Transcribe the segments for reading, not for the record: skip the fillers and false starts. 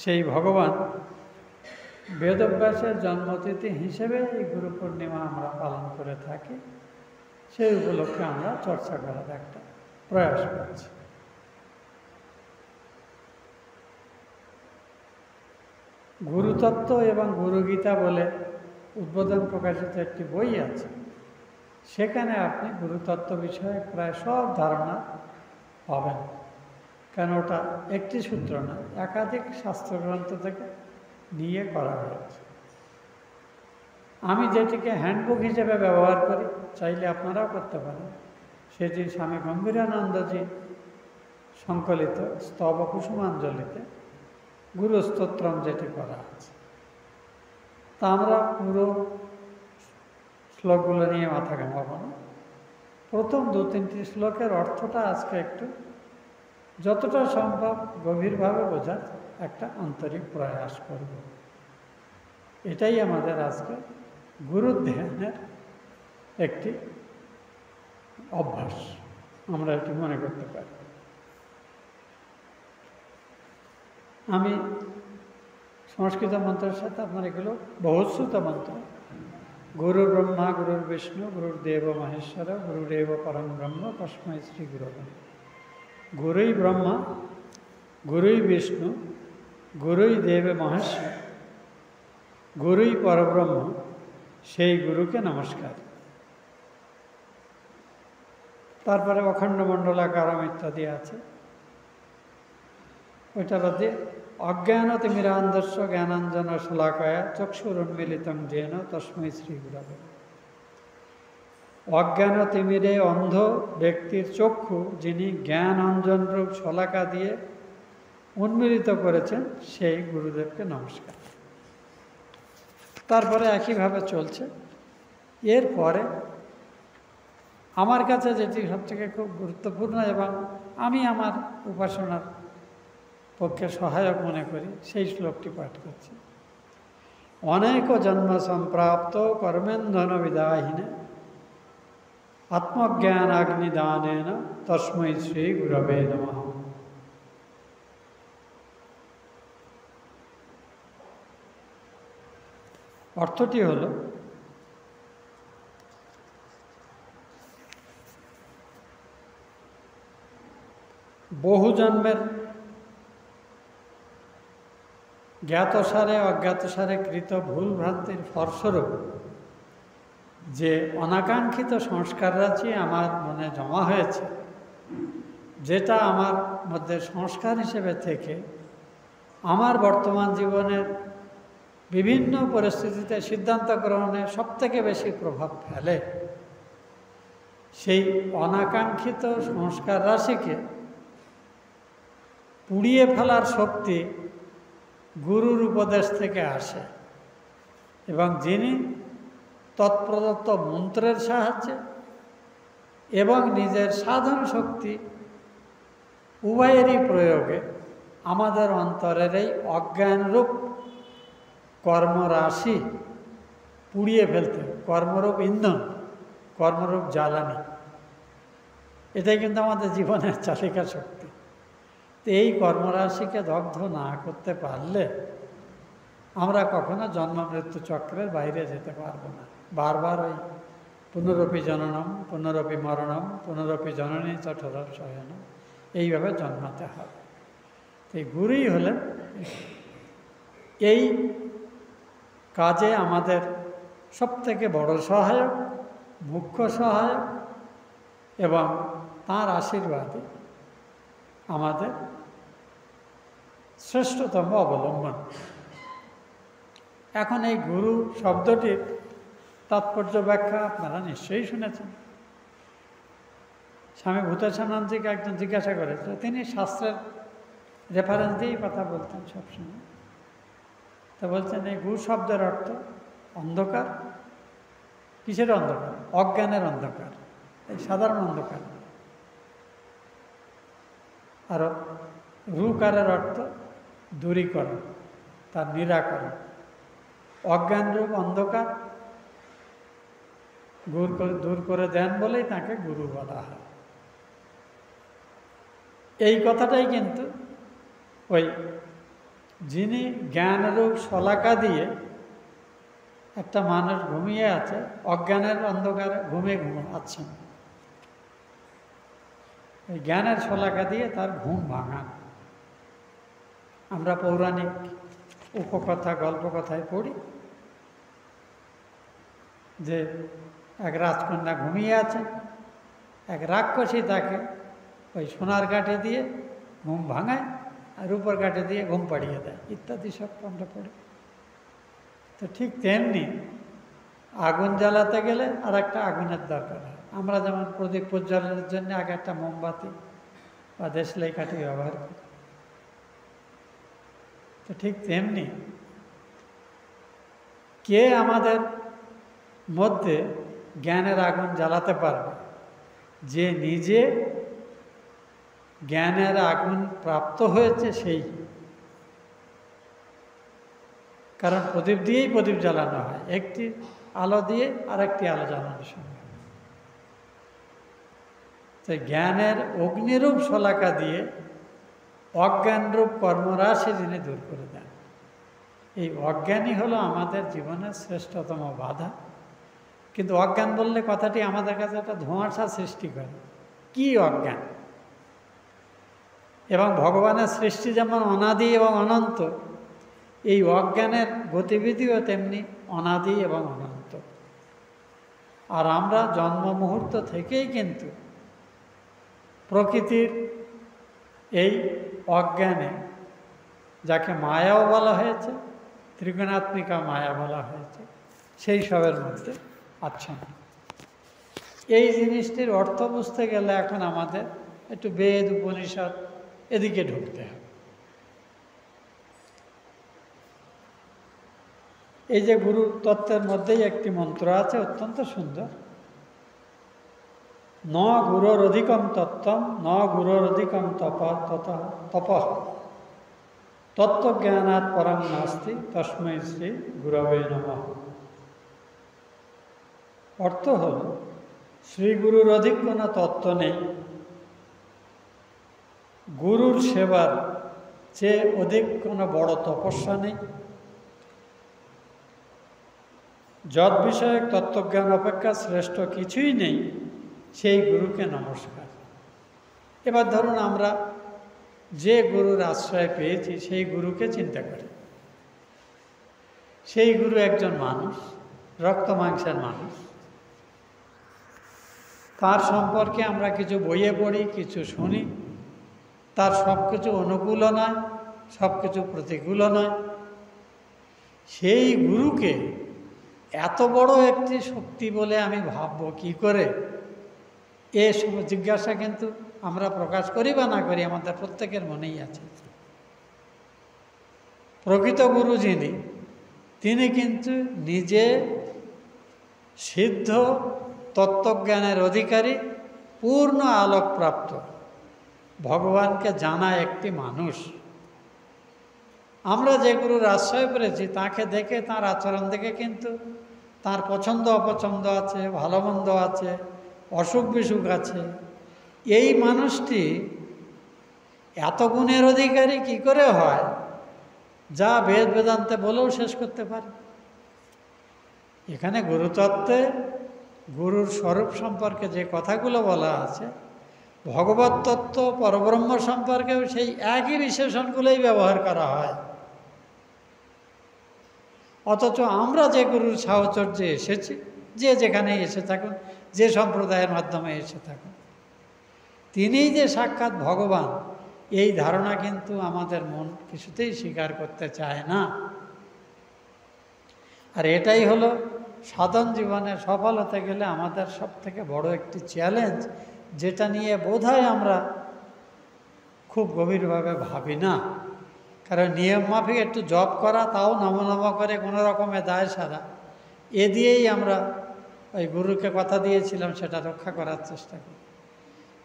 সেই ভগবান বেদব্যাসের জন্মতিথি হিসেবে এই গুরু পূর্ণিমা আমরা পালন করে থাকি। সেই উপলক্ষে আমরা চর্চা করার একটা প্রয়াস করছি। গুরুতত্ত্ব এবং গুরুগীতা বলে উদ্বোধন প্রকাশিত একটি বই আছে, সেখানে আপনি গুরুতত্ত্ব বিষয়ে প্রায় সব ধারণা পাবেন। কেন ওটা একটি সূত্র না, একাধিক শাস্ত্রগ্রন্থ থেকে নিয়ে করা হয়েছে। আমি যেটিকে হ্যান্ডবুক হিসেবে ব্যবহার করি, চাইলে আপনারাও করতে পারেন, সেটি স্বামী গম্ভীরানন্দজি সংকলিত স্তব কুসুমাঞ্জলিতে গুরু স্তোত্রম যেটি করা আছে। তা আমরা পুরো শ্লোকগুলো নিয়ে মাথা ঘামাবো না। প্রথম 2-3টি শ্লোকের অর্থটা আজকে একটু যতটা সম্ভব গভীরভাবে বোঝার একটা আন্তরিক প্রয়াস করব। এটাই আমাদের আজকে গুরু ধ্যানের একটি অভ্যাস, আমরা এটি মনে করতে পারি। আমি সংস্কৃত মন্ত্রের সাথে আপনার এগুলো বহুশ্রুত মন্ত্র, গুরু ব্রহ্মা গুরুর বিষ্ণু গুরুর্দেব মহেশ্বর গুরুরেব পরম ব্রহ্ম তস্মৈ শ্রী গুরবে। গুরুই ব্রহ্মা গুরুই বিষ্ণু গুরুই দেব মহেশ্বর গুরুই পরব্রহ্ম, সেই গুরুকে নমস্কার। তারপরে অখণ্ড মণ্ডলাকারম ইত্যাদি আছে। ওইটার মধ্যে অজ্ঞানতিমিরান্ধস্য জ্ঞানাঞ্জন শলাকায়া চক্ষুরুন্মিলিতং যেন তস্মৈ শ্রী গুরবে। অজ্ঞান তিমিরে অন্ধ ব্যক্তির চক্ষু যিনি জ্ঞান অঞ্জনরূপ শলাকা দিয়ে উন্মিলিত করেছেন, সেই গুরুদেবকে নমস্কার। তারপরে একইভাবে চলছে। এরপরে আমার কাছে যেটি সবথেকে খুব গুরুত্বপূর্ণ এবং আমি আমার উপাসনার পক্ষে সহায়ক মনে করি, সেই শ্লোকটি পাঠ করছি। অনেক জন্ম সম্প্রাপ্ত কর্মেন্ধন বিদাহিনে আত্মজ্ঞানাগ্নিদানেন তস্মৈ শ্রী গুরবে নমঃ। অর্থটি হল, বহু জন্মের জ্ঞাতসারে অজ্ঞাতসারে কৃত ভুল ভ্রান্তির ফলস্বরূপ যে অনাকাঙ্ক্ষিত সংস্কার রাশি আমার মনে জমা হয়েছে, যেটা আমার মধ্যে সংস্কার হিসেবে থেকে আমার বর্তমান জীবনের বিভিন্ন পরিস্থিতিতে সিদ্ধান্ত গ্রহণে সবথেকে বেশি প্রভাব ফেলে, সেই অনাকাঙ্ক্ষিত সংস্কার রাশিকে পুড়িয়ে ফেলার শক্তি গুরুর উপদেশ থেকে আসে। এবং যিনি তৎপ্রদত্ত মন্ত্রের সাহায্যে এবং নিজের সাধন শক্তি উভয়েরই প্রয়োগে আমাদের অন্তরের এই অজ্ঞানরূপ কর্মরাশি পুড়িয়ে ফেলতে, কর্মরূপ ইন্ধন, কর্মরূপ জ্বালানি, এটাই কিন্তু আমাদের জীবনের চালিকা শক্তি। তো এই কর্মরাশিকে দগ্ধ না করতে পারলে আমরা কখনো জন্ম মৃত্যু চক্রের বাইরে যেতে পারবো না। বারবার ওই পুনরপি জননম পুনরপি মরণম পুনরপি জননী চঠোর শয়নম, এইভাবে জন্মাতে হবে। এই গুরুই হলেন এই কাজে আমাদের সবথেকে বড় সহায়ক, মুখ্য সহায়ক, এবং তাঁর আশীর্বাদই আমাদের শ্রেষ্ঠতম অবলম্বন। এখন এই গুরু শব্দটির তাৎপর্য ব্যাখ্যা আপনারা নিশ্চয়ই শুনেছেন। স্বামী ভূতেশানন্দজিকে একজন জিজ্ঞাসা করেছিল, তিনি শাস্ত্রের রেফারেন্স দিয়েই কথা বলতেন সবসময়। তা বলছেন এই গুরু শব্দের অর্থ অন্ধকার। কিসের অন্ধকার? অজ্ঞানের অন্ধকার, এই সাধারণ অন্ধকার। আর রূকারের অর্থ দূরীকরণ, তার নিরাকরণ। অজ্ঞানরূপ অন্ধকার দূর করে দেন বলেই তাকে গুরু বলা হয়। এই কথাটাই কিন্তু ওই যিনি জ্ঞানরূপ শলাকা দিয়ে, একটা মানুষ ঘুমিয়ে আছে, অজ্ঞানের অন্ধকারে ঘুমাচ্ছেন, এই জ্ঞানের শলাকা দিয়ে তার ঘুম ভাঙান। আমরা পৌরাণিক উপকথা গল্পকথায় পড়ি যে এক রাজকন্যা ঘুমিয়ে আছে, এক রাক্ষসী তাকে ওই সোনার কাঠে দিয়ে ঘুম ভাঙায় আর রূপোর কাঠে দিয়ে ঘুম পাড়িয়ে দেয়, ইত্যাদি সব আমরা পড়ি। তো ঠিক তেমনি আগুন জ্বালাতে গেলে আর একটা আগুনের দরকার হয়। আমরা যেমন প্রদীপ প্রজ্বলনের জন্য আগে একটা মোমবাতি বা দেশলাই কাঠি ব্যবহার করি, তো ঠিক তেমনি কে আমাদের মধ্যে জ্ঞানের আগুন জ্বালাতে পারবে? যে নিজে জ্ঞানের আগুন প্রাপ্ত হয়েছে সেই। কারণ প্রদীপ দিয়েই প্রদীপ জ্বালানো হয়, একটি আলো দিয়ে আর একটি আলো জ্বালানোর সঙ্গে। তো জ্ঞানের অগ্নিরূপ শলাকা দিয়ে অজ্ঞানরূপ কর্মরাশি যিনি দূর করে দেন, এই অজ্ঞানই হলো আমাদের জীবনের শ্রেষ্ঠতম বাধা। কিন্তু অজ্ঞান বললে কথাটি আমাদের কাছে একটা ধোঁয়াশা সৃষ্টি করে। কি অজ্ঞান? এবং ভগবানের সৃষ্টি যেমন অনাদি এবং অনন্ত, এই অজ্ঞানের গতিবিধিও তেমনি অনাদি এবং অনন্ত। আর আমরা জন্ম মুহূর্ত থেকেই কিন্তু প্রকৃতির এই অজ্ঞানে, যাকে মায়াও বলা হয়েছে, ত্রিগুণাত্মিকা মায়া বলা হয়েছে, সেই সবের মধ্যে আচ্ছন্ন। এই জিনিসটির অর্থ বুঝতে গেলে এখন আমাদের একটু বেদ উপনিষদ এদিকে ঢুকতে হবে। এই যে গুরু তত্ত্বের মধ্যেই একটি মন্ত্র আছে, অত্যন্ত সুন্দর। ন গুরোর অধিকম তত্ত্বম ন গুরোর অধিকম তপঃ তত্ত্বজ্ঞানাৎ পরম নাস্তি তস্मै শ্রী গুরবে নমঃ। অর্থ হল, শ্রীগুরুর অধিক কোনো তত্ত্ব নেই, গুরুর সেবার চেয়ে অধিক কোনো বড় তপস্যা নেই, যৎ বিষয়ক তত্ত্বজ্ঞান অপেক্ষা শ্রেষ্ঠ কিছুই নেই, সেই গুরুকে নমস্কার। এবার ধরুন আমরা যে গুরুর আশ্রয় পেয়েছি সেই গুরুকে চিন্তা করি। সেই গুরু একজন মানুষ, রক্ত মাংসের মানুষ। তার সম্পর্কে আমরা কিছু বইয়ে পড়ি, কিছু শুনি। তার সব কিছু অনুকূলও নয়, সব কিছু প্রতিকূলও নয়। সেই গুরুকে এত বড় একটি শক্তি বলে আমি ভাববো কি করে? এ জিজ্ঞাসা কিন্তু আমরা প্রকাশ করি বা না করি, আমাদের প্রত্যেকের মনেই আছে। প্রকৃত গুরু যিনি, তিনি কিন্তু নিজে সিদ্ধ তত্ত্বজ্ঞানের অধিকারী, পূর্ণ আলোকপ্রাপ্ত, ভগবানকে জানা একটি মানুষ। আমরা যে গুরুর আশ্রয় পেয়েছি তাকে দেখে, তার আচরণ দেখে কিন্তু তার পছন্দ অপছন্দ আছে, ভালো মন্দ আছে, অসুখ বিসুখ আছে। এই মানুষটি এত গুণের অধিকারী কি করে হয়, যা বেদ বেদান্তে বলেও শেষ করতে পারে। এখানে গুরুতত্ত্বে গুরুর স্বরূপ সম্পর্কে যে কথাগুলো বলা আছে, ভগবত তত্ত্ব পরব্রহ্ম সম্পর্কেও সেই একই বিশেষণগুলোই ব্যবহার করা হয়। অথচ আমরা যে গুরুর সাহচর্যে এসেছি, যে যেখানে এসে থাকুন, যে সম্প্রদায়ের মাধ্যমে এসে থাকুন, তিনিই যে সাক্ষাৎ ভগবান, এই ধারণা কিন্তু আমাদের মন কিছুতেই স্বীকার করতে চায় না। আর এটাই হলো সাধন জীবনে সফল হতে গেলে আমাদের সব থেকে বড় একটি চ্যালেঞ্জ, যেটা নিয়ে বোধহয় আমরা খুব গভীরভাবে ভাবি না। কারণ নিয়ম মাফিক একটু জপ করা, তাও নম করে কোনো রকমে দায় সারা, এ দিয়েই আমরা ওই গুরুকে কথা দিয়েছিলাম সেটা রক্ষা করার চেষ্টা করি।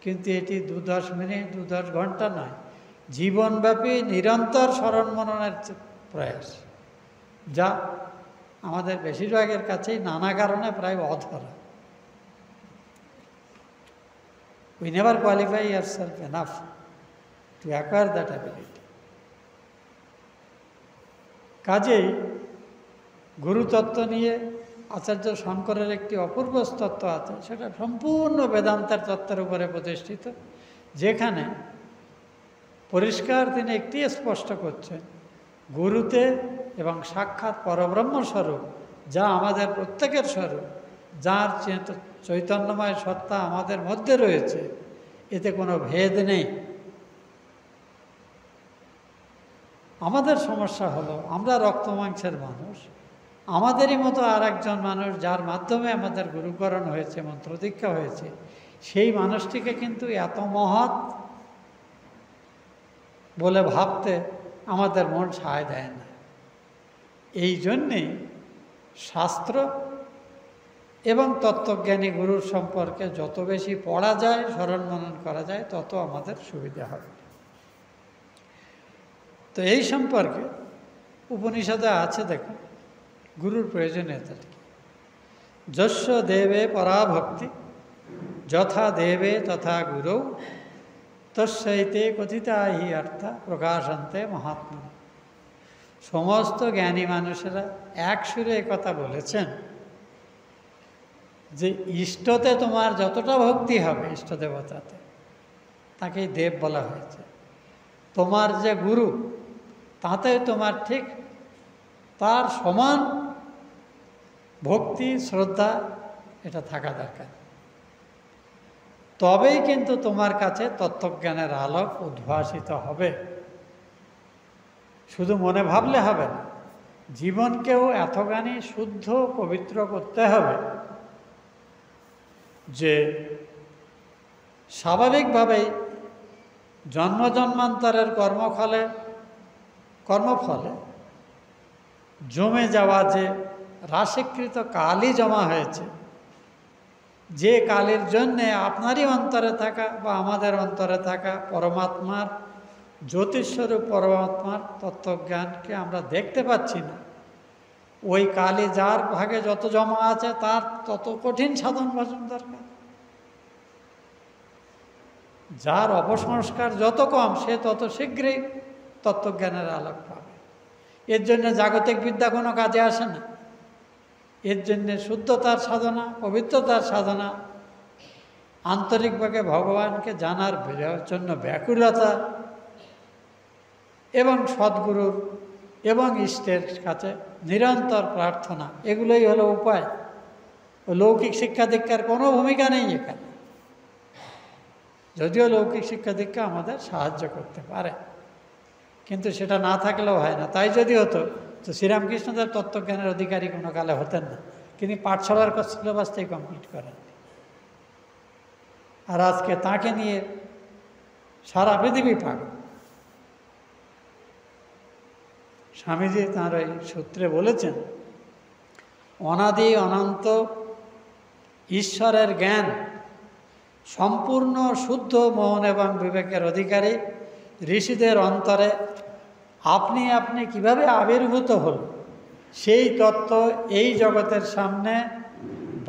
কিন্তু এটি 2-10 মিনিট 2-10 ঘন্টা নয়, জীবনব্যাপী নিরন্তর স্মরণ মননের প্রয়াস, যা আমাদের বেশিরভাগের কাছেই নানা কারণে প্রায় অধরা। We never qualify ourselves enough to acquire that ability. কাজেই গুরুতত্ত্ব নিয়ে আচার্য শঙ্করের একটি অপূর্ব তত্ত্ব আছে, সেটা সম্পূর্ণ বেদান্তের তত্ত্বের উপরে প্রতিষ্ঠিত, যেখানে পরিষ্কার তিনি একটি স্পষ্ট করছেন, গুরুতে এবং সাক্ষাৎ পরব্রহ্ম স্বরূপ, যা আমাদের প্রত্যেকের স্বরূপ, যার চৈতন্যময় সত্তা আমাদের মধ্যে রয়েছে, এতে কোনো ভেদ নেই। আমাদের সমস্যা হলো আমরা রক্ত মাংসের মানুষ, আমাদেরই মতো আর একজন মানুষ যার মাধ্যমে আমাদের গুরুকরণ হয়েছে, মন্ত্রদীক্ষা হয়েছে, সেই মানুষটিকে কিন্তু এত মহৎ বলে ভাবতে আমাদের মন সায় দেয় না। এই জন্যেই শাস্ত্র এবং তত্ত্বজ্ঞানী গুরুর সম্পর্কে যত বেশি পড়া যায়, স্মরণ মনন করা যায়, তত আমাদের সুবিধা হবে। তো এই সম্পর্কে উপনিষদে আছে, দেখুন গুরুর প্রয়োজনীয়তাটি। যস্য দেবে পরাভক্তি যথা দেবে তথা গুরৌ তস্যৈতে কথিতা হি অর্থ প্রকাশন্তে মহাত্মা। সমস্ত জ্ঞানী মানুষেরা এক সুরে কথা বলেছেন যে ইষ্টতে তোমার যতটা ভক্তি হবে, ইষ্ট দেবতাতে, তাকেই দেব বলা হয়েছে। তোমার যে গুরু, তাতে তোমার ঠিক তার সমান ভক্তি শ্রদ্ধা এটা থাকা দরকার, তবেই কিন্তু তোমার কাছে তত্ত্বজ্ঞানের আলোক উদ্ভাসিত হবে। শুধু মনে ভাবলে হবে না, জীবনকেও এতখানি শুদ্ধ পবিত্র করতে হবে যে স্বাভাবিকভাবেই জন্ম জন্মান্তরের কর্মফলে জমে যাওয়া যে রাশিকৃত কালই জমা হয়েছে, যে কালের জন্যে আপনারই অন্তরে থাকা বা আমাদের অন্তরে থাকা পরমাত্মার জ্যোতিস্বরূপ পরমাত্মার তত্ত্বজ্ঞানকে আমরা দেখতে পাচ্ছি না, ওই কালে যার ভাগে যত জমা আছে তার তত কঠিন সাধন ভজন দরকার। যার অপসংস্কার যত কম, সে তত শীঘ্রই তত্ত্বজ্ঞানের আলোক পাবে। এর জন্য জাগতিক বিদ্যা কোনো কাজে আসে না। এর জন্যে শুদ্ধতার সাধনা, পবিত্রতার সাধনা, আন্তরিকভাবে ভগবানকে জানার জন্য ব্যাকুলতা এবং সদ্গুরুর এবং ইষ্টের কাছে নিরন্তর প্রার্থনা, এগুলোই হলো উপায়। লৌকিক শিক্ষা দীক্ষার কোনো ভূমিকা নেই এখানে, যদিও লৌকিক শিক্ষা দীক্ষা আমাদের সাহায্য করতে পারে, কিন্তু সেটা না থাকলেও হয় না। তাই যদি হতো তো শ্রীরামকৃষ্ণদেব তত্ত্বজ্ঞানের অধিকারী কোনো কালে হতেন না, তিনি পাঠশালার সিলেবাসটাই কমপ্লিট করেন। আর আজকে তাকে নিয়ে সারা পৃথিবী পাগল। স্বামীজি তাঁর এই সূত্রে বলেছেন, অনাদি অনন্ত ঈশ্বরের জ্ঞান সম্পূর্ণ শুদ্ধ মন এবং বিবেকের অধিকারী ঋষিদের অন্তরে আপনি আপনি কিভাবে আবির্ভূত হল, সেই তত্ত্ব এই জগতের সামনে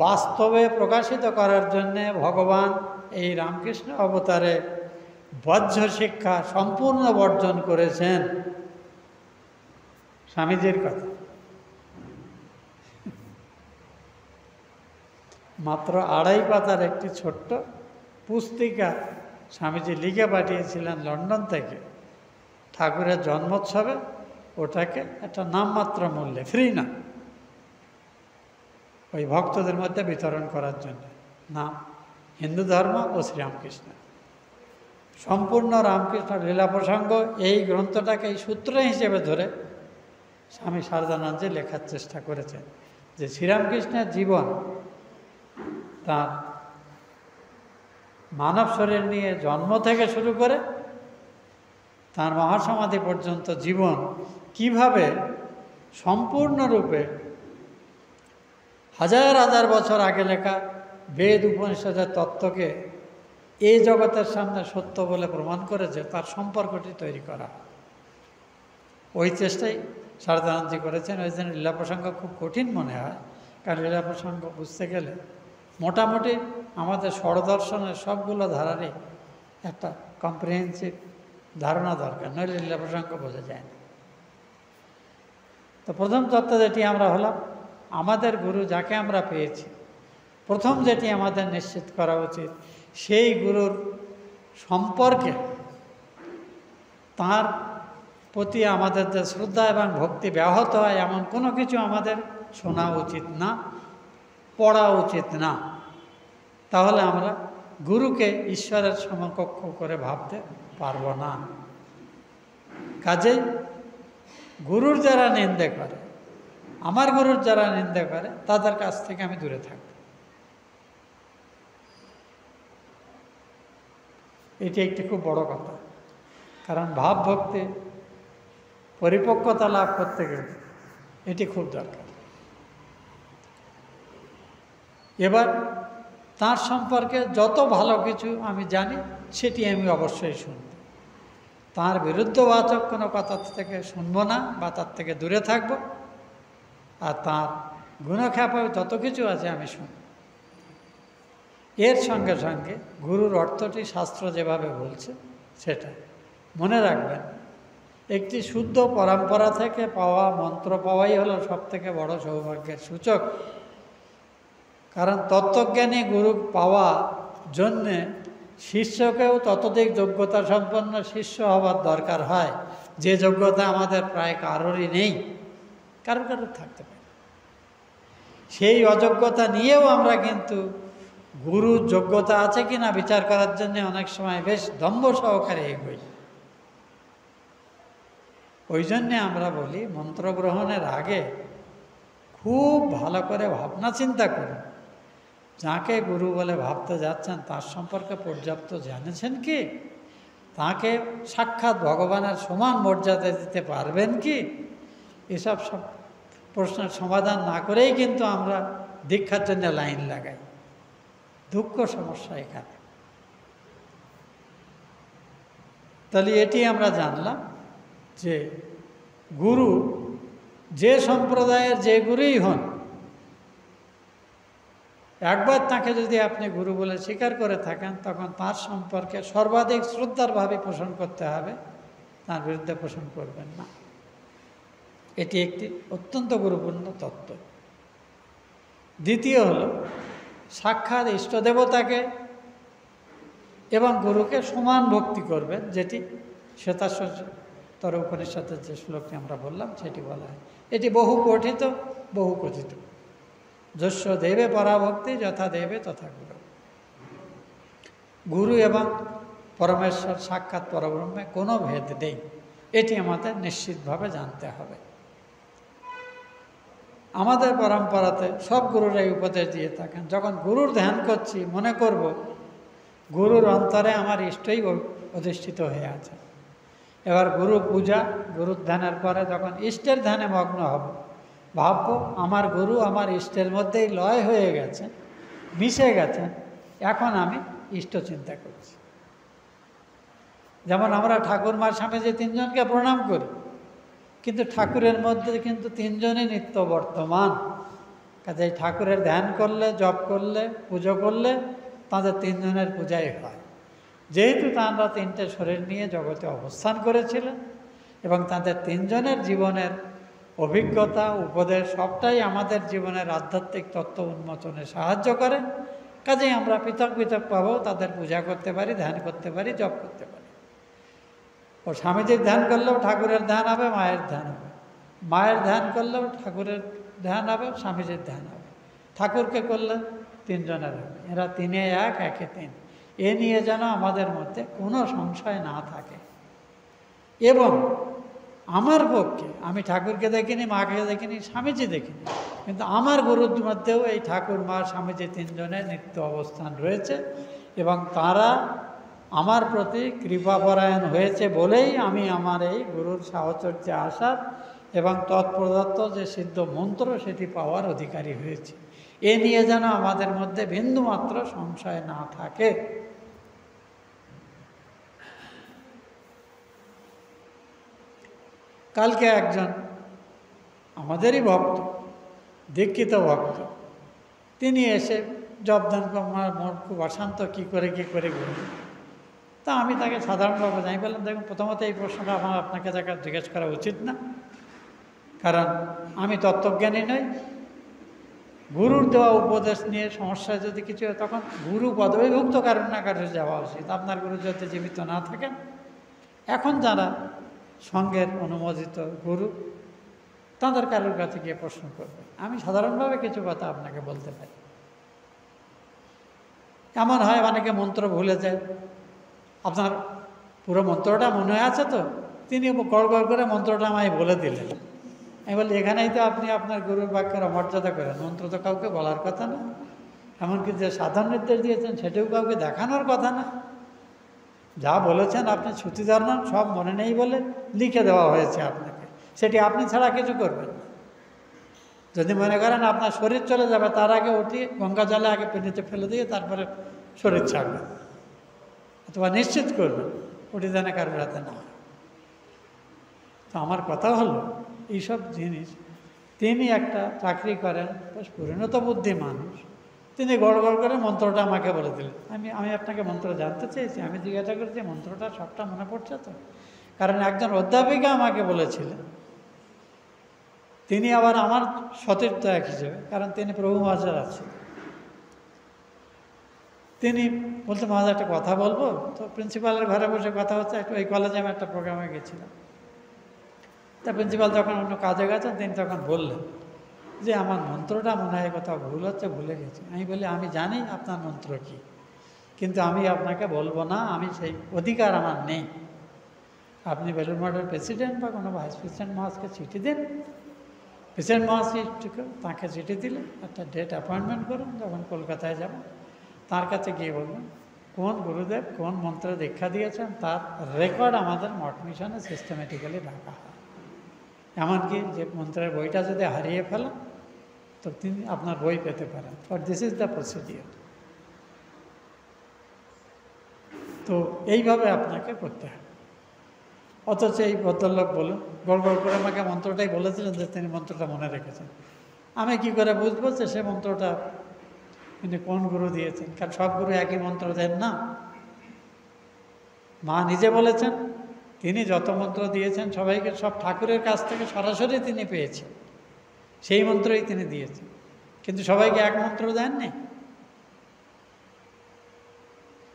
বাস্তবে প্রকাশিত করার জন্যে ভগবান এই রামকৃষ্ণ অবতারে বজ্র শিক্ষা সম্পূর্ণ বর্জন করেছেন। স্বামীজির কথা। মাত্র 2.5 পাতার একটি ছোট্ট পুস্তিকা স্বামীজি লিখে পাঠিয়েছিলেন লন্ডন থেকে ঠাকুরের জন্মোৎসবে, ওটাকে একটা নামমাত্র মূল্যে, ফ্রি না, ওই ভক্তদের মধ্যে বিতরণ করার জন্য। নাম হিন্দু ধর্ম ও শ্রীরামকৃষ্ণ, সম্পূর্ণ রামকৃষ্ণ লীলা প্রসঙ্গ। এই গ্রন্থটাকে এই সূত্র হিসেবে ধরে স্বামী শারদানন্দজি লেখার চেষ্টা করেছেন যে শ্রীরামকৃষ্ণের জীবন, তার মানব শরীর নিয়ে জন্ম থেকে শুরু করে তার মহাসমাধি পর্যন্ত জীবন কিভাবে সম্পূর্ণরূপে হাজার হাজার বছর আগে লেখা বেদ উপনিষদের তত্ত্বকে এই জগতের সামনে সত্য বলে প্রমাণ করেছে, তার সম্পর্কটি তৈরি করা। ওই চেষ্টাই শারদানন্দজি করেছেন। ওই জন্য লীলা প্রসঙ্গ খুব কঠিন মনে হয়, কারণ লীলা প্রসঙ্গ বুঝতে গেলে মোটামুটি আমাদের ষড়দর্শনের সবগুলো ধারারই একটা কম্প্রিহেন্সিভ ধারণা দরকার, নইলে লীলা প্রসঙ্গ বোঝা যায় না। তো প্রথম তত্ত্ব যেটি আমরা হলাম, আমাদের গুরু যাকে আমরা পেয়েছি, প্রথম যেটি আমাদের নিশ্চিত করা উচিত, সেই গুরুর সম্পর্কে তার প্রতি আমাদের যে শ্রদ্ধা এবং ভক্তি ব্যাহত হয় এমন কোনো কিছু আমাদের শোনা উচিত না, পড়া উচিত না। তাহলে আমরা গুরুকে ঈশ্বরের সমকক্ষ করে ভাবতে পারব না। কাজেই গুরুর যারা নিন্দে করে, আমার গুরুর যারা নিন্দে করে, তাদের কাছ থেকে আমি দূরে থাকব। এটি একটি খুব বড় কথা, কারণ ভাব ভক্তি পরিপক্কতা লাভ করতে গেলে এটি খুব দরকার। এবার তার সম্পর্কে যত ভালো কিছু আমি জানি সেটি আমি অবশ্যই শুনব, তার বিরুদ্ধবাচক কোনো কথা থেকে শুনব না বা তার থেকে দূরে থাকব। আর তার গুণখ্যাপা যত কিছু আছে আমি শুনব। এর সঙ্গে সঙ্গে গুরুর অর্থটি শাস্ত্র যেভাবে বলছে সেটা মনে রাখবেন। একটি শুদ্ধ পরম্পরা থেকে পাওয়া মন্ত্র পাওয়াই হলো সবথেকে বড় সৌভাগ্যের সূচক। কারণ তত্ত্বজ্ঞানী গুরু পাওয়া জন্যে শিষ্যকেও ততোধিক যোগ্যতা সম্পন্ন শিষ্য হওয়ার দরকার হয়, যে যোগ্যতা আমাদের প্রায় কারোরই নেই, কারোর থাকতে পারে। সেই অযোগ্যতা নিয়েও আমরা কিন্তু গুরুর যোগ্যতা আছে কি না বিচার করার জন্য অনেক সময় বেশ দম্ভ সহকারে এগোই। ওই জন্যে আমরা বলি মন্ত্র গ্রহণের আগে খুব ভালো করে ভাবনা চিন্তা করুন। যাকে গুরু বলে ভাবতে যাচ্ছেন তার সম্পর্কে পর্যাপ্ত জানেছেন কি? তাকে সাক্ষাৎ ভগবানের সমান মর্যাদা দিতে পারবেন কি? এসব সব প্রশ্নের সমাধান না করেই কিন্তু আমরা দীক্ষার জন্য লাইন লাগাই। দুঃখ সমস্যা এখানে। তাহলে এটি আমরা জানলাম যে গুরু যে সম্প্রদায়ের যে গুরুই হন, একবার তাকে যদি আপনি গুরু বলে স্বীকার করে থাকেন তখন তার সম্পর্কে সর্বাধিক শ্রদ্ধার ভাবে পোষণ করতে হবে, তার বিরুদ্ধে পোষণ করবেন না। এটি একটি অত্যন্ত গুরুত্বপূর্ণ তত্ত্ব। দ্বিতীয় হলো সাক্ষাৎ ইষ্টদেবতাকে এবং গুরুকে সমান ভক্তি করবেন, যেটি শ্বেতাশ্বর উপনিষদের যে শ্লোকটি আমরা বললাম সেটি বলা হয়। এটি বহু পঠিত বহু কথিত। যস্য দেবে পরাভক্তি যথা দেবে তথা গুরু। গুরু এবং পরমেশ্বর সাক্ষাৎ পরব্রহ্মে কোনো ভেদ নেই, এটি আমাদের নিশ্চিতভাবে জানতে হবে। আমাদের পরম্পরাতে সব গুরুরাই উপদেশ দিয়ে থাকেন, যখন গুরুর ধ্যান করছি মনে করব গুরুর অন্তরে আমার ইষ্টই অধিষ্ঠিত হয়ে আছে। এবার গুরু পূজা, গুরুর ধ্যানের পরে যখন ইষ্টের ধ্যানে মগ্ন হব, ভাবব আমার গুরু আমার ইষ্টের মধ্যেই লয় হয়ে গেছে, মিশে গেছেন, এখন আমি ইষ্ট চিন্তা করছি। যেমন আমরা ঠাকুরমার সামনে যে তিনজনকে প্রণাম করি, কিন্তু ঠাকুরের মধ্যে কিন্তু তিনজনই নিত্য বর্তমান। কাজে ঠাকুরের ধ্যান করলে, জপ করলে, পুজো করলে তাদের তিনজনের পূজাই হয়। যেহেতু তাঁরা তিনটে শরীর নিয়ে জগতে অবস্থান করেছিলেন এবং তাদের তিনজনের জীবনের অভিজ্ঞতা, উপদেশ সবটাই আমাদের জীবনের আধ্যাত্মিক তত্ত্ব উন্মোচনে সাহায্য করে। কাজেই আমরা পৃথক পৃথক পাবো তাদের পূজা করতে পারি, ধ্যান করতে পারি, জপ করতে পারি। ও স্বামীজির ধ্যান করলেও ঠাকুরের ধ্যান হবে, মায়ের ধ্যান হবে। মায়ের ধ্যান করলেও ঠাকুরের ধ্যান হবে, স্বামীজির ধ্যান হবে। ঠাকুরকে করলে তিনজনের হবে। এরা তিনে এক, একে তিন। এ নিয়ে যেন আমাদের মধ্যে কোনো সংশয় না থাকে। এবং আমার পক্ষে, আমি ঠাকুরকে দেখিনি, মাকে দেখিনি, স্বামীজি দেখিনি, কিন্তু আমার গুরুর মধ্যেও এই ঠাকুর, মা, স্বামীজি তিনজনের নিত্য অবস্থান রয়েছে এবং তারা আমার প্রতি কৃপাপরায়ণ হয়েছে বলেই আমি আমার এই গুরুর সাহচর্যে আসার এবং তৎপ্রদত্ত যে সিদ্ধ মন্ত্র সেটি পাওয়ার অধিকারী হয়েছে। এ নিয়ে যেন আমাদের মধ্যে বিন্দুমাত্র সংশয় না থাকে। কালকে একজন আমাদেরই ভক্ত, দীক্ষিত ভক্ত, তিনি এসে জবদান মোর খুব অশান্ত, কী করে বলি। তা আমি তাকে সাধারণভাবে জানি বললাম, দেখুন প্রথমত এই প্রশ্নটা আপনাকে জিজ্ঞেস করা উচিত না, কারণ আমি তত্ত্বজ্ঞানী নই। গুরুর দেওয়া উপদেশ নিয়ে সমস্যা যদি কিছু হয় তখন গুরু পদবিভুক্ত কারণ না কারো যাওয়া উচিত। আপনার গুরু যদি জীবিত না থাকেন, এখন যারা সঙ্গের অনুমোদিত গুরু, তাদের কারোর কাছে গিয়ে প্রশ্ন করবেন। আমি সাধারণভাবে কিছু কথা আপনাকে বলতে পারি। এমন হয় অনেকে মন্ত্র ভুলে যায়। আপনার পুরো মন্ত্রটা মনে আছে তো? তিনি গড় গড় করে মন্ত্রটা আমায় বলে দিলেন। আমি বলি, এখানেই তো আপনি আপনার গুরুর বাক্যের অমর্যাদা করেন। মন্ত্র তো কাউকে বলার কথা না, এমনকি যে সাধন নির্দেশ দিয়েছেন সেটাও কাউকে দেখানোর কথা না। যা বলেছেন আপনি ছুটি ধরলেন, সব মনে নেই বলে লিখে দেওয়া হয়েছে আপনাকে, সেটি আপনি ছাড়া কিছু করবেন না। যদি মনে করেন আপনার শরীর চলে যাবে, তার আগে উঠিয়ে গঙ্গা জলে আগে পেনিতে ফেলে দিয়ে তারপরে শরীর ছাড়বেন, অথবা নিশ্চিত করবেন উঠে যেন কারোর হাতে না। তো আমার কথা হলো, এইসব জিনিস, তিনি একটা চাকরি করেন, পরিণত বুদ্ধি মানুষ, তিনি গড় গড় করে মন্ত্রটা আমাকে বলে দিলেন। আমি আপনাকে মন্ত্র জানতে চেয়েছি, আমি জিজ্ঞাসা করছি মন্ত্রটা সবটা মনে পড়ছে তো? কারণ একজন অধ্যাপিকা আমাকে বলেছিলেন, তিনি আবার আমার সতীর্থ এক হিসেবে, কারণ তিনি প্রভু মহারাজ আছেন। তিনি বলতে, মহারাজ একটা কথা বলবো। তো প্রিন্সিপালের ঘরে বসে কথা হচ্ছে, একটু ওই কলেজে আমি একটা প্রোগ্রামে গেছিলাম। তা প্রিন্সিপাল যখন অন্য কাজে গেছেন, তিনি তখন বললেন যে আমার মন্ত্রটা মনে হয় কোথাও ভুল হচ্ছে, ভুলে গেছি। আমি বলি, আমি জানি আপনার মন্ত্র কি, কিন্তু আমি আপনাকে বলবো না, আমি সেই অধিকার আমার নেই। আপনি বেলুড় মঠের প্রেসিডেন্ট বা কোনো ভাইস প্রেসিডেন্ট মহারাজকে চিঠি দিন। প্রেসিডেন্ট মহারাজ তাকে চিঠি দিলে একটা ডেট অ্যাপয়েন্টমেন্ট করুন, যখন কলকাতায় যাব তার কাছে গিয়ে বলবেন কোন গুরুদেব কোন মন্ত্রে দীক্ষা দিয়েছেন তার রেকর্ড আমাদের মঠ মিশনে সিস্টেমেটিক্যালি রাখা হয়। এমনকি যে মন্ত্রের বইটা যদি হারিয়ে ফেলেন তো তিনি আপনার বই পেতে পারেন। For this is the procedure. তো এইভাবে আপনাকে করতে হবে। অথচ এই ভদ্রলোক বলুন, গড় গড় করে আমাকে মন্ত্রটাই বলেছিলেন যে তিনি মন্ত্রটা মনে রেখেছেন। আমি কি করে বুঝবো যে সে মন্ত্রটা তিনি কোন গুরু দিয়েছেন? কারণ সব গুরু একই মন্ত্র দেন না। মা নিজে বলেছেন তিনি যত মন্ত্র দিয়েছেন সবাইকে সব ঠাকুরের কাছ থেকে সরাসরি তিনি পেয়েছেন, সেই মন্ত্রই তিনি দিয়েছেন, কিন্তু সবাইকে এক মন্ত্র দেননি।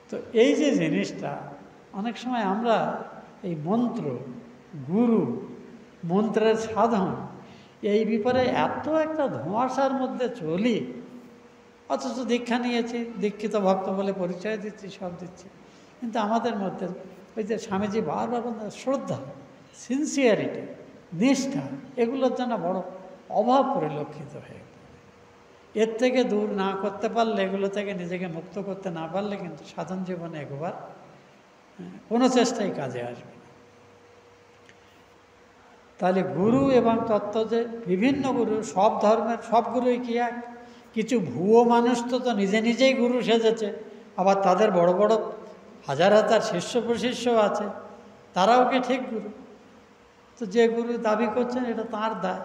তো এই যে জিনিসটা, অনেক সময় আমরা এই মন্ত্র, গুরু, মন্ত্রের সাধন, এই ব্যাপারে এত একটা ধোঁয়াশার মধ্যে চলি, অথচ দীক্ষা নিয়েছি, দীক্ষিত ভক্ত বলে পরিচয় দিচ্ছি, সব দিচ্ছি, কিন্তু আমাদের মধ্যে ওই যে স্বামীজি বারবার বলতেন শ্রদ্ধা, সিনসিয়ারিটি, নিষ্ঠা, এগুলোর জন্য বড় অভাব পরিলক্ষিত হয়ে পড়ে। এর থেকে দূর না করতে পারলে, এগুলো থেকে নিজেকে মুক্ত করতে না পারলে কিন্তু সাধন জীবনে একবার কোনো চেষ্টাই কাজে আসবে না। তাহলে গুরু এবং তত্ত্ব যে বিভিন্ন গুরু, সব ধর্মের সব গুরুই কি এক? কিছু ভুয়ো মানুষ তো নিজে নিজেই গুরু সেজেছে, আবার তাদের বড় বড় হাজার হাজার শিষ্য প্রশিষ্য আছে, তারাও কি ঠিক গুরু? তো যে গুরু দাবি করছেন এটা তাঁর দায়।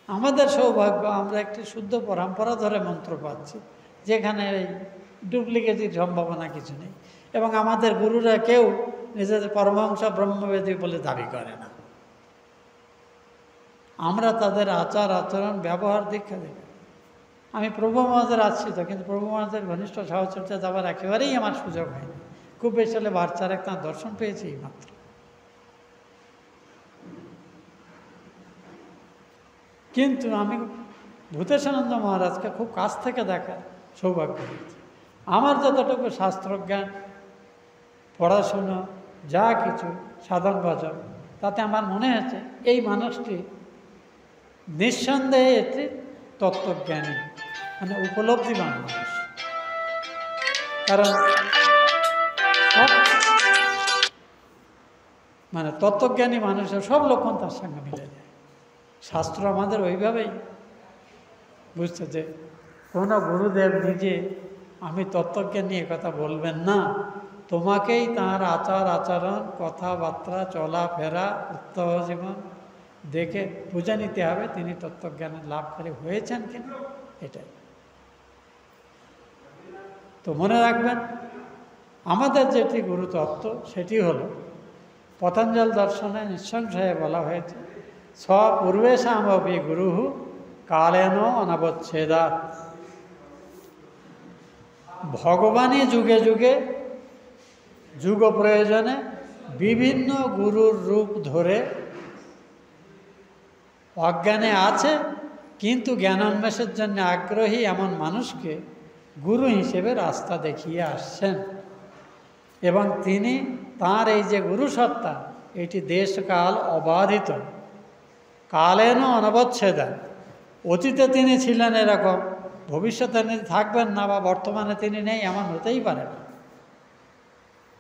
আমাদের সৌভাগ্য, আমরা একটি শুদ্ধ পরম্পরা ধরে মন্ত্র পাচ্ছি, যেখানে এই ডুপ্লিকেটির সম্ভাবনা কিছু নেই, এবং আমাদের গুরুরা কেউ নিজেদের পরমহংস ব্রহ্মবেদী বলে দাবি করে না। আমরা তাদের আচার আচরণ ব্যবহার দীক্ষা দেব। আমি প্রভু মহারাজের আশ্রিত, কিন্তু প্রভু মহারাজের ঘনিষ্ঠ সাহচর্যা যাওয়ার একেবারেই আমার সুযোগ হয়নি। খুব বেশি হলে বাচ্চার তাঁর দর্শন পেয়েছি এই মাত্র। কিন্তু আমি ভূতেশানন্দ মহারাজকে খুব কাছ থেকে দেখার সৌভাগ্য হয়েছে। আমার যতটুকু শাস্ত্রজ্ঞান, পড়াশুনো, যা কিছু সাধন ভজন, তাতে আমার মনে হয়েছে এই মানুষটি নিঃসন্দেহে একটি তত্ত্বজ্ঞানী, মানে উপলব্ধিবান মানুষ। কারণ মানে তত্ত্বজ্ঞানী মানুষের সব লক্ষণ তার সঙ্গে মিলে যায়। শাস্ত্র আমাদের ওইভাবেই বুঝতে, যে কোনো গুরুদেব নিজে আমি তত্ত্বজ্ঞান নিয়ে কথা বলবেন না, তোমাকেই তার আচার আচরণ, কথাবার্তা, চলাফেরা, উত্তম জীবন দেখে বুঝে নিতে হবে তিনি তত্ত্বজ্ঞানের লাভকারী হয়েছেন কিনা, এটাই। তো মনে রাখবেন, আমাদের যেটি গুরুতত্ত্ব সেটি হলো পতঞ্জল দর্শনে নিঃসংশয়ে বলা হয়েছে স্বপূর্বেশামপি গুরু কালেন অনবচ্ছেদাৎ। ভগবানই যুগে যুগে যুগ প্রয়োজনে বিভিন্ন গুরুর রূপ ধরে অজ্ঞানে আছে কিন্তু জ্ঞানোন্মেষের জন্য আগ্রহী এমন মানুষকে গুরু হিসেবে রাস্তা দেখিয়ে আসছেন। এবং তিনি তাঁর এই যে গুরুসত্তা, এটি দেশকাল অবাধিত, কালেন অনবচ্ছেদা। অতীতে তিনি ছিলেন এরকম, ভবিষ্যতে তিনি থাকবেন না, বা বর্তমানে তিনি নেই, এমন হতেই পারে না।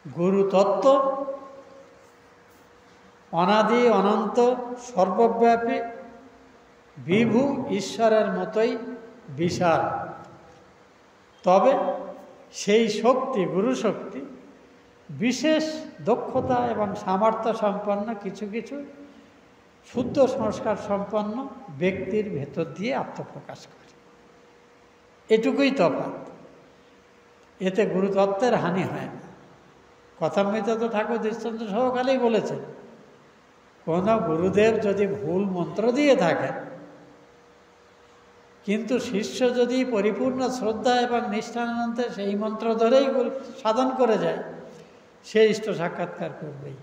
গুরু তত্ত্ব অনাদি অনন্ত সর্বব্যাপী বিভু ঈশ্বরের মতোই বিশাল। তবে সেই শক্তি, গুরু শক্তি, বিশেষ দক্ষতা এবং সামর্থ্য সম্পন্ন কিছু কিছু শুদ্ধ সংস্কার সম্পন্ন ব্যক্তির ভেতর দিয়ে আত্মপ্রকাশ করে। এটুকুই তফাৎ। এতে গুরুতত্ত্বের হানি হয় না। কথামৃত তো ঠাকুর দৃষ্টান্ত সহকালেই বলেছেন, কোনো গুরুদেব যদি ভুল মন্ত্র দিয়ে থাকেন, কিন্তু শিষ্য যদি পরিপূর্ণ শ্রদ্ধা এবং নিষ্ঠানন্তে সেই মন্ত্র ধরেই সাধন করে যায়, সে ইষ্ট সাক্ষাৎকার করবেই।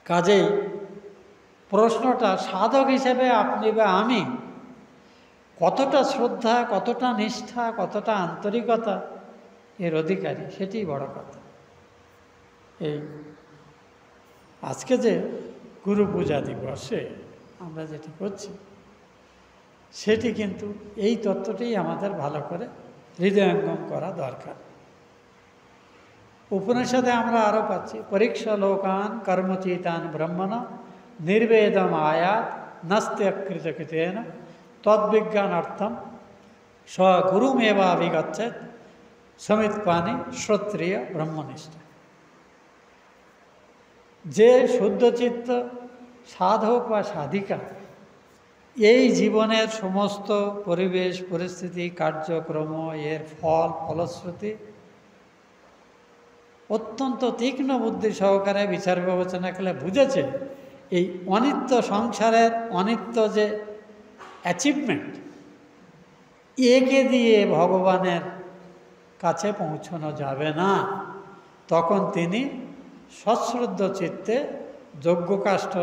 কাজেই প্রশ্নটা সাধক হিসেবে আপনি বা আমি কতটা শ্রদ্ধা, কতটা নিষ্ঠা, কতটা আন্তরিকতা এর অধিকারী, সেটি বড় কথা। এই আজকে যে গুরু পূজা দিবসে আমরা যেটি করছি, সেটি কিন্তু এই তত্ত্বটি আমাদের ভালো করে হৃদয়ঙ্গম করা দরকার। উপনিষদে আমরা আরও পাচ্ছি, পরীক্ষা লোকান কর্মচিতান ব্রহ্মণ নির্বেদম আয়াত নাস্ত্যকৃতকৃতেন তদ্বিজ্ঞানার্থম স গুরুমেবাভিগচ্ছেৎ সমিৎপানি শ্রোত্রিয় ব্রহ্মনিষ্ঠ। যে শুদ্ধচিত্ত সাধক বা সাধিকা এই জীবনের সমস্ত পরিবেশ পরিস্থিতি কার্যক্রম এর ফলশ্রুতি অত্যন্ত তীক্ষ্ণ বুদ্ধি সহকারে বিচার বিবেচনা করে বুঝেছে এই অনিত্য সংসারের অনিত্য যে অ্যাচিভমেন্ট, একে দিয়ে ভগবানের কাছে পৌঁছানো যাবে না, তখন তিনি সশ্রদ্ধ চিত্তে যজ্ঞকাষ্ঠ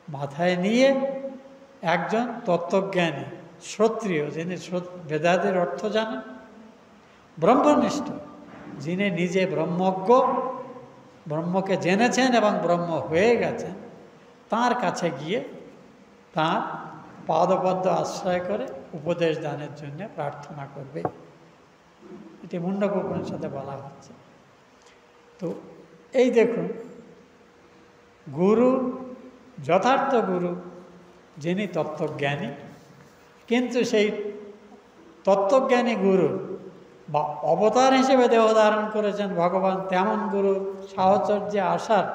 মাথায় নিয়ে একজন তত্ত্বজ্ঞানী শ্রোত্রিয়, যিনি বেদাদের অর্থ জানেন, ব্রহ্মনিষ্ঠ, যিনি নিজে ব্রহ্মজ্ঞ, ব্রহ্মকে জেনেছেন এবং ব্রহ্ম হয়ে গেছেন, তাঁর কাছে গিয়ে তাঁর পাদপদ্ম আশ্রয় করে উপদেশ দানের জন্য প্রার্থনা করবে। এটি মুণ্ডক উপনিষদে বলা হচ্ছে। তো এই দেখুন, গুরু, যথার্থ গুরু যিনি তত্ত্বজ্ঞানী, কিন্তু সেই তত্ত্বজ্ঞানী গুরু বা অবতার হিসেবে দেহ ধারণ করেছেন ভগবান, তেমন গুরুর সাহচর্যে আসার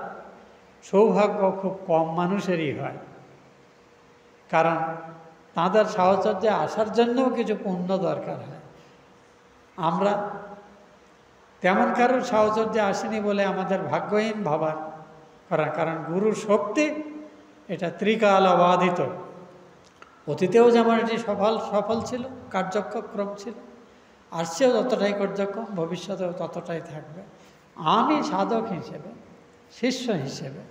সৌভাগ্য খুব কম মানুষেরই হয়। কারণ তাঁদের সাহচর্যে আসার জন্যও কিছু পুণ্য দরকার হয়। আমরা তেমন কারোর সাহচর্যে আসেনি বলে আমাদের ভাগ্যহীন ভাবার কারণ গুরুর শক্তি এটা ত্রিকাল অবাধিত। অতীতেও যেমন এটি সফল ছিল, কার্যক্রম ছিল, আসছেও ততটাই কার্যক্রম, ভবিষ্যতেও ততটাই থাকবে। আমি সাধক হিসেবে, শিষ্য হিসেবে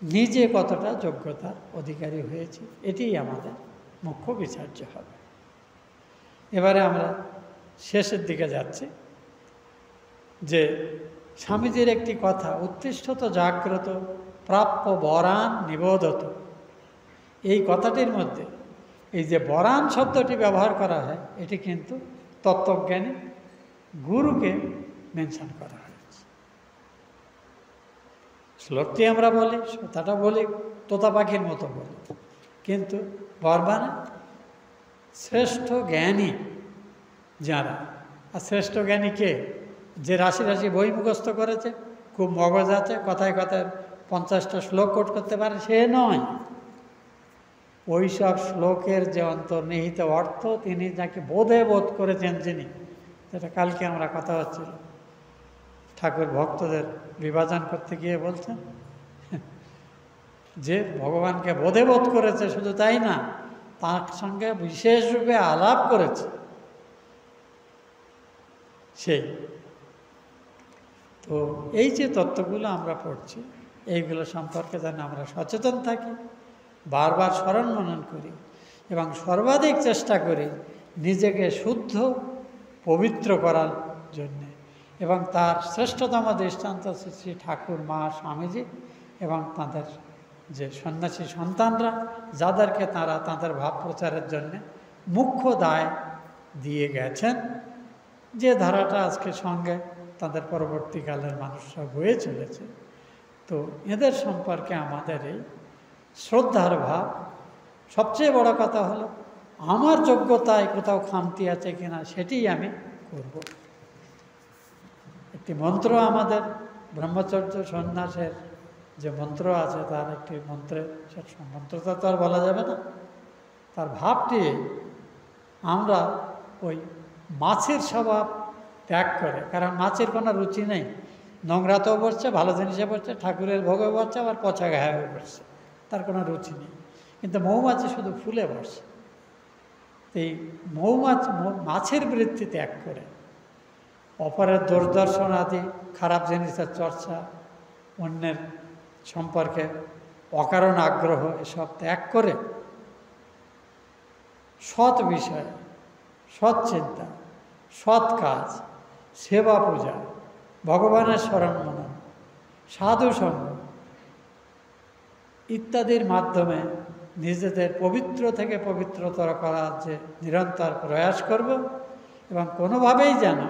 নিজে কতটা যোগ্যতার অধিকারী হয়েছি, এটিই আমাদের মুখ্য বিচার্য হবে। এবারে আমরা শেষের দিকে যাচ্ছি। যে স্বামীজির একটি কথা, উত্তিষ্ঠত জাগ্রত প্রাপ্য বরান নিবোধত, এই কথাটির মধ্যে এই যে বরান শব্দটি ব্যবহার করা হয়, এটি কিন্তু তত্ত্বজ্ঞানী গুরুকে মেনশন করা হয়েছে। শ্লোকটি আমরা বলি, শ্রোতাটা বলি, তোতা পাখির মতো বলি, কিন্তু বরবানে শ্রেষ্ঠ জ্ঞানী যারা, আর শ্রেষ্ঠ জ্ঞানী কে? যে রাশি রাশি বই মুখস্থ করেছে, খুব মগজ আছে, কথায় কথায় 50টা শ্লোক কোট করতে পারে, সে নয়। ওই সব শ্লোকের যে অন্তর্নিহিত অর্থ তিনি যাকে বোধে বোধ করেছেন, যিনি, যেটা কালকে আমরা কথা হচ্ছিল, ঠাকুর ভক্তদের বিভাজন করতে গিয়ে বলছেন, যে ভগবানকে বোধ করেছে, শুধু তাই না, তার সঙ্গে বিশেষ রূপে আলাপ করেছে সেই। তো এই যে তত্ত্বগুলো আমরা পড়ছি, এইগুলো সম্পর্কে যেন আমরা সচেতন থাকি, বারবার স্মরণ মনন করি এবং সর্বাধিক চেষ্টা করি নিজেকে শুদ্ধ পবিত্র করার জন্যে। এবং তার শ্রেষ্ঠতম দৃষ্টান্ত শ্রী ঠাকুর, মা, স্বামীজি এবং তাঁদের যে সন্ন্যাসী সন্তানরা, যাদেরকে তাঁরা তাঁদের ভাব প্রচারের জন্যে মুখ্য দায় দিয়ে গেছেন, যে ধারাটা আজকে সঙ্গে তাদের পরবর্তীকালের মানুষরা বয়ে চলেছে। তো এদের সম্পর্কে আমাদের এই শ্রদ্ধার ভাব। সবচেয়ে বড় কথা হলো আমার যোগ্যতায় কোথাও খামতি আছে কিনা সেটিই আমি করব। একটি মন্ত্র আমাদের ব্রহ্মচর্য সন্ন্যাসের যে মন্ত্র আছে, তার একটি মন্ত্রটা তো আর বলা যাবে না, তার ভাবটি আমরা ওই মাছের স্বভাব ত্যাগ করে, কারণ মাছের কোনো রুচি নেই, নোংরাতেও বসছে, ভালো জিনিসে বসছে, ঠাকুরের ভোগে বসছে, আবার পচা গায়ে বসছে, তার কোনো রুচি নেই। কিন্তু মৌমাছি শুধু ফুলে বসে। এই মাছের বৃত্তি ত্যাগ করে অপরের দূরদর্শন আদি খারাপ জিনিসের চর্চা, অন্যের সম্পর্কে অকারণ আগ্রহ, এসব ত্যাগ করে সৎ বিষয়, সৎ চিন্তা, সৎ কাজ, সেবা পূজা, ভগবানের স্মরণ মনন, সাধু সঙ্গ ইত্যাদির মাধ্যমে নিজেদের পবিত্র থেকে পবিত্রতর করার যে নিরন্তর প্রয়াস করব। এবং কোনোভাবেই যেন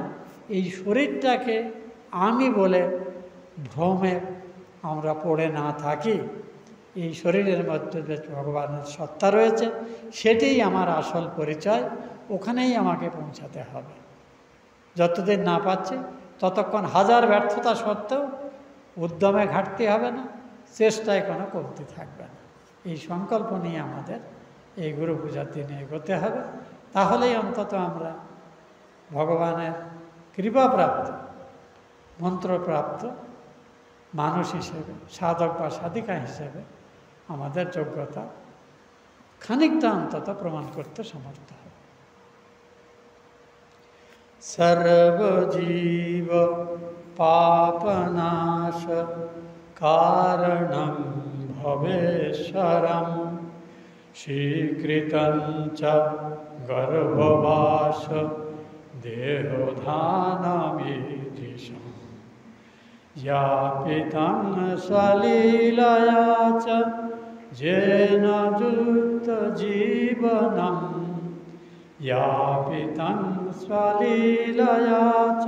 এই শরীরটাকে আমি বলে ভ্রমে আমরা পড়ে না থাকি। এই শরীরের মধ্যে যে ভগবানের সত্তা রয়েছে, সেটিই আমার আসল পরিচয়, ওখানেই আমাকে পৌঁছাতে হবে। যতদিন না পাচ্ছি ততক্ষণ হাজার ব্যর্থতা সত্ত্বেও উদ্যমে ঘাটতি হবে না, চেষ্টায় কোনো কমতি থাকবে না। এই সংকল্প নিয়ে আমাদের এই গুরু পূজার দিনে এগোতে হবে। তাহলেই অন্তত আমরা ভগবানের কৃপাপ্রাপ্ত, মন্ত্রপ্রাপ্ত মানুষ হিসেবে, সাধক বা সাধিকা হিসেবে আমাদের যোগ্যতা খানিকটা অন্তত প্রমাণ করতে সমর্থ হবে। সর্বজীব পাপনাশ কারণম ভবেশ্বরম স্বীকৃতঞ্চ গর্ভবাস দেহধানমিতিশম यापितं स्वलीलया च येन युक्तजीवनं यापितं स्वलीलया च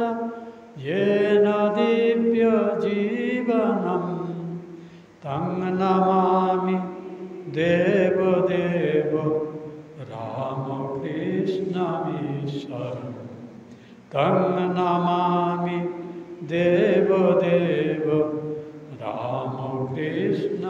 येन दिव्यजीवनं तं नमामि देवदेव रामकृष्णमीश्वरं तं नमामि देव देव राम कृष्ण